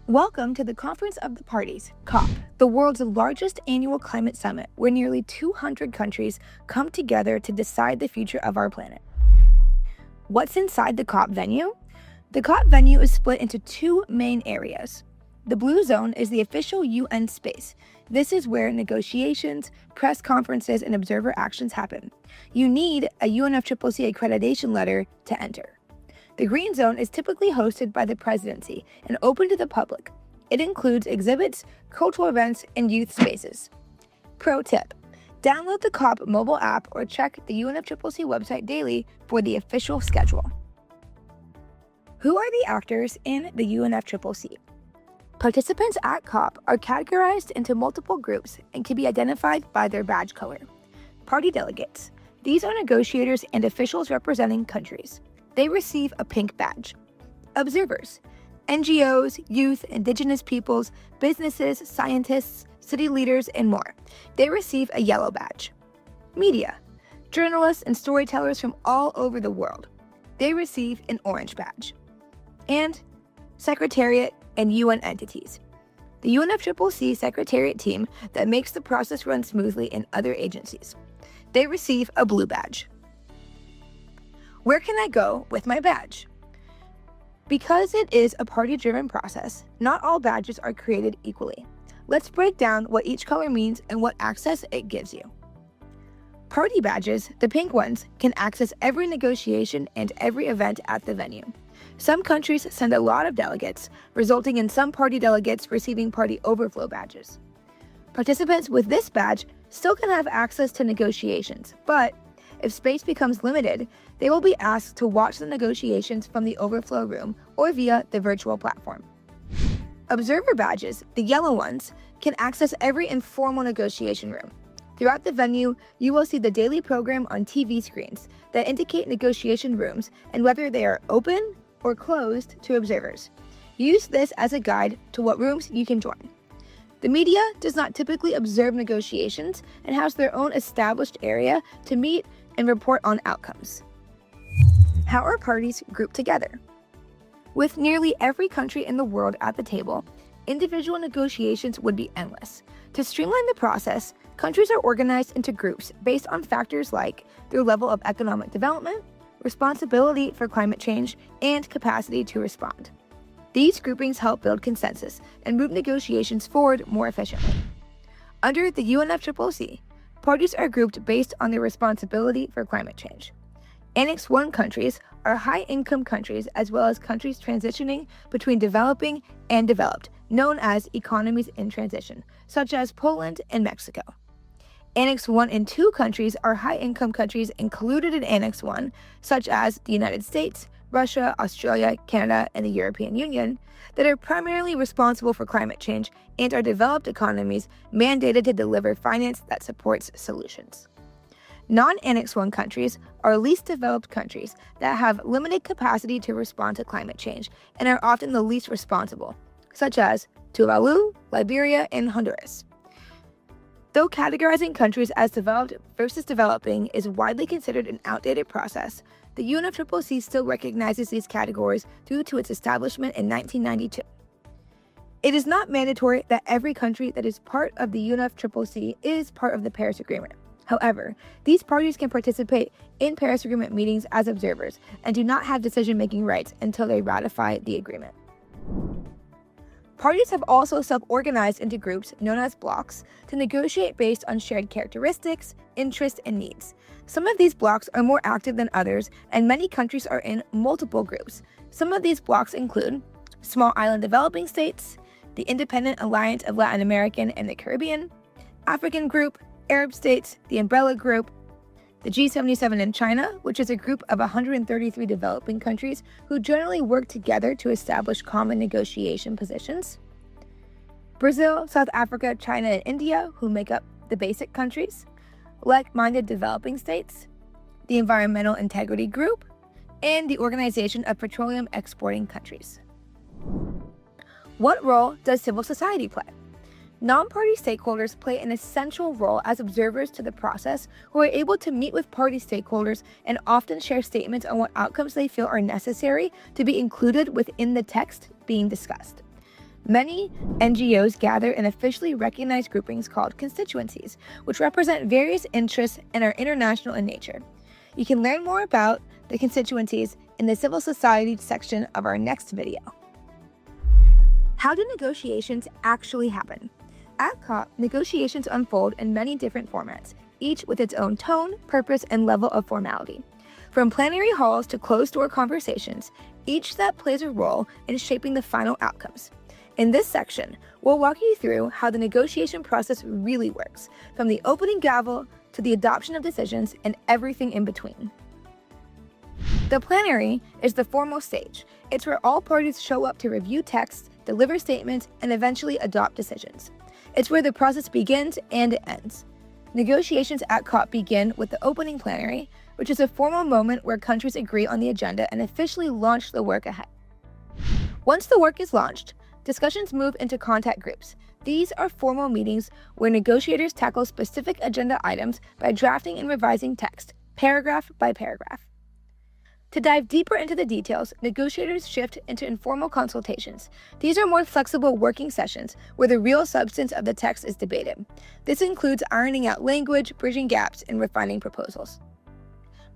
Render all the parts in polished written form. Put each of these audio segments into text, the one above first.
Welcome to the Conference of the Parties, COP, the world's largest annual climate summit where nearly 200 countries come together to decide the future of our planet. What's inside the COP venue? The COP venue is split into two main areas. The blue zone is the official UN space. This is where negotiations, press conferences, and observer actions happen. You need a UNFCCC accreditation letter to enter. The green zone is typically hosted by the presidency and open to the public. It includes exhibits, cultural events, and youth spaces. Pro tip: download the COP mobile app or check the UNFCCC website daily for the official schedule. Who are the actors in the UNFCCC? Participants at COP are categorized into multiple groups and can be identified by their badge color. Party delegates. These are negotiators and officials representing countries. They receive a pink badge. Observers. NGOs, youth, indigenous peoples, businesses, scientists, city leaders, and more. They receive a yellow badge. Media. Journalists and storytellers from all over the world. They receive an orange badge. And Secretariat and UN entities. The UNFCCC Secretariat team that makes the process run smoothly in other agencies. They receive a blue badge. Where can I go with my badge? Because it is a party-driven process, not all badges are created equally. Let's break down what each color means and what access it gives you. Party badges, the pink ones, can access every negotiation and every event at the venue. Some countries send a lot of delegates, resulting in some party delegates receiving party overflow badges. Participants with this badge still can have access to negotiations, but if space becomes limited, they will be asked to watch the negotiations from the overflow room or via the virtual platform. Observer badges, the yellow ones, can access every informal negotiation room. Throughout the venue, you will see the daily program on TV screens that indicate negotiation rooms and whether they are open or closed to observers. Use this as a guide to what rooms you can join. The media does not typically observe negotiations and has their own established area to meet and report on outcomes. How are parties grouped together? With nearly every country in the world at the table, individual negotiations would be endless. To streamline the process, countries are organized into groups based on factors like their level of economic development, responsibility for climate change, and capacity to respond. These groupings help build consensus and move negotiations forward more efficiently. Under the UNFCCC, parties are grouped based on their responsibility for climate change. Annex 1 countries are high-income countries as well as countries transitioning between developing and developed, known as economies in transition, such as Poland and Mexico. Annex 1 and 2 countries are high-income countries included in Annex 1, such as the United States, Russia, Australia, Canada, and the European Union, that are primarily responsible for climate change and are developed economies mandated to deliver finance that supports solutions. Non-Annex 1 countries are least developed countries that have limited capacity to respond to climate change and are often the least responsible, such as Tuvalu, Liberia, and Honduras. Though categorizing countries as developed versus developing is widely considered an outdated process, the UNFCCC still recognizes these categories due to its establishment in 1992. It is not mandatory that every country that is part of the UNFCCC is part of the Paris Agreement. However, these parties can participate in Paris Agreement meetings as observers and do not have decision-making rights until they ratify the agreement. Parties have also self-organized into groups known as blocks to negotiate based on shared characteristics, interests, and needs. Some of these blocks are more active than others, and many countries are in multiple groups. Some of these blocks include Small Island Developing States, the Independent Alliance of Latin American and the Caribbean, African Group, Arab States, the Umbrella Group, the G77 in China, which is a group of 133 developing countries who generally work together to establish common negotiation positions, Brazil, South Africa, China, and India, who make up the basic countries, like-minded developing states, the Environmental Integrity Group, and the Organization of Petroleum Exporting Countries. What role does civil society play? Non-party stakeholders play an essential role as observers to the process who are able to meet with party stakeholders and often share statements on what outcomes they feel are necessary to be included within the text being discussed. Many NGOs gather in officially recognized groupings called constituencies, which represent various interests and are international in nature. You can learn more about the constituencies in the civil society section of our next video. How do negotiations actually happen? At COP, negotiations unfold in many different formats, each with its own tone, purpose, and level of formality. From plenary halls to closed-door conversations, each step plays a role in shaping the final outcomes. In this section, we'll walk you through how the negotiation process really works, from the opening gavel to the adoption of decisions and everything in between. The plenary is the formal stage. It's where all parties show up to review texts, deliver statements, and eventually adopt decisions. It's where the process begins and it ends. Negotiations at COP begin with the opening plenary, which is a formal moment where countries agree on the agenda and officially launch the work ahead. Once the work is launched, discussions move into contact groups. These are formal meetings where negotiators tackle specific agenda items by drafting and revising text, paragraph by paragraph. To dive deeper into the details, negotiators shift into informal consultations. These are more flexible working sessions where the real substance of the text is debated. This includes ironing out language, bridging gaps, and refining proposals.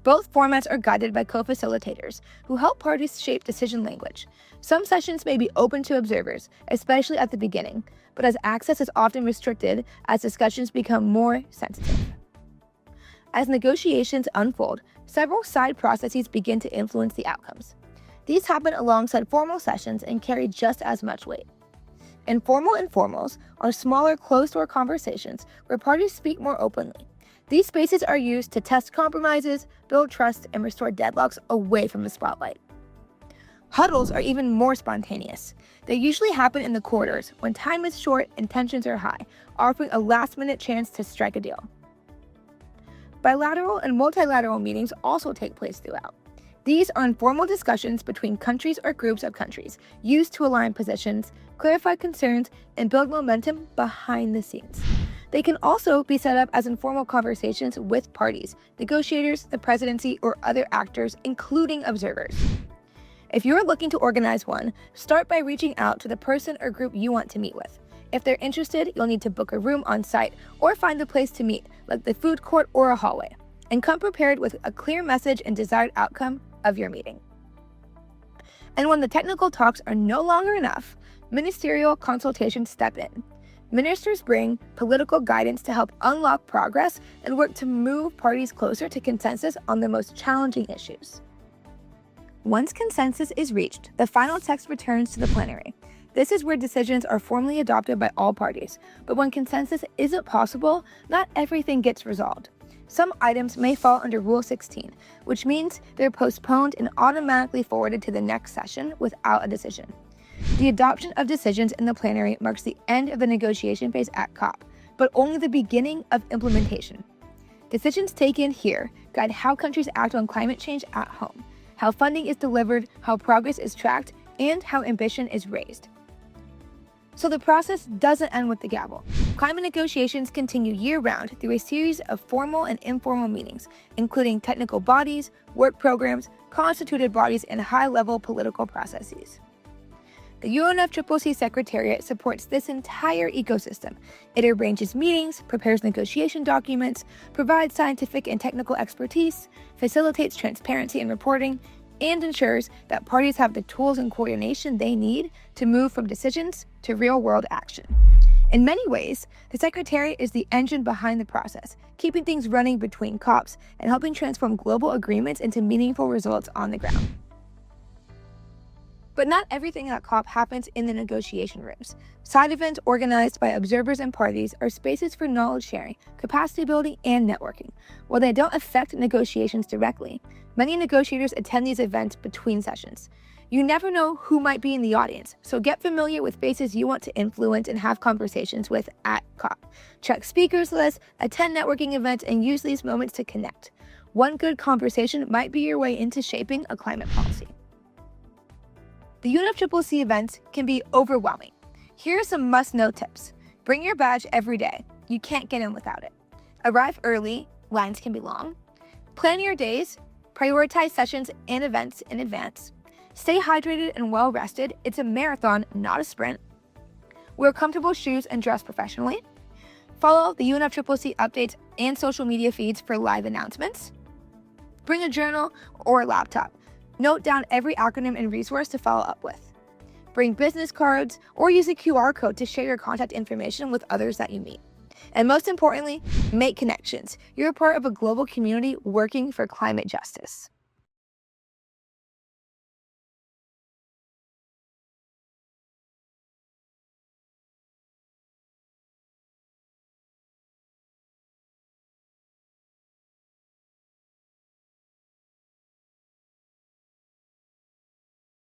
Both formats are guided by co-facilitators, who help parties shape decision language. Some sessions may be open to observers, especially at the beginning, but as access is often restricted as discussions become more sensitive. As negotiations unfold, several side processes begin to influence the outcomes. These happen alongside formal sessions and carry just as much weight. Informal informals are smaller closed-door conversations where parties speak more openly. These spaces are used to test compromises, build trust, and restore deadlocks away from the spotlight. Huddles are even more spontaneous. They usually happen in the corridors when time is short and tensions are high, offering a last-minute chance to strike a deal. Bilateral and multilateral meetings also take place throughout. These are informal discussions between countries or groups of countries, used to align positions, clarify concerns, and build momentum behind the scenes. They can also be set up as informal conversations with parties, negotiators, the presidency, or other actors, including observers. If you're looking to organize one, start by reaching out to the person or group you want to meet with. If they're interested, you'll need to book a room on site or find a place to meet, like the food court or a hallway, and come prepared with a clear message and desired outcome of your meeting. And when the technical talks are no longer enough, ministerial consultations step in. Ministers bring political guidance to help unlock progress and work to move parties closer to consensus on the most challenging issues. Once consensus is reached, the final text returns to the plenary. This is where decisions are formally adopted by all parties, but when consensus isn't possible, not everything gets resolved. Some items may fall under Rule 16, which means they're postponed and automatically forwarded to the next session without a decision. The adoption of decisions in the plenary marks the end of the negotiation phase at COP, but only the beginning of implementation. Decisions taken here guide how countries act on climate change at home, how funding is delivered, how progress is tracked, and how ambition is raised. So the process doesn't end with the gavel. Climate negotiations continue year-round through a series of formal and informal meetings, including technical bodies, work programs, constituted bodies, and high-level political processes. The UNFCCC Secretariat supports this entire ecosystem. It arranges meetings, prepares negotiation documents, provides scientific and technical expertise, facilitates transparency and reporting, and ensures that parties have the tools and coordination they need to move from decisions to real-world action. In many ways, the Secretariat is the engine behind the process, keeping things running between COPs and helping transform global agreements into meaningful results on the ground. But not everything at COP happens in the negotiation rooms. Side events organized by observers and parties are spaces for knowledge sharing, capacity building, and networking. While they don't affect negotiations directly, many negotiators attend these events between sessions. You never know who might be in the audience, so get familiar with faces you want to influence and have conversations with at COP. Check speakers lists, attend networking events, and use these moments to connect. One good conversation might be your way into shaping a climate policy. The UNFCCC events can be overwhelming. Here are some must-know tips. Bring your badge every day. You can't get in without it. Arrive early. Lines can be long. Plan your days. Prioritize sessions and events in advance. Stay hydrated and well-rested. It's a marathon, not a sprint. Wear comfortable shoes and dress professionally. Follow the UNFCCC updates and social media feeds for live announcements. Bring a journal or a laptop. Note down every acronym and resource to follow up with. Bring business cards or use a QR code to share your contact information with others that you meet. And most importantly, make connections. You're a part of a global community working for climate justice.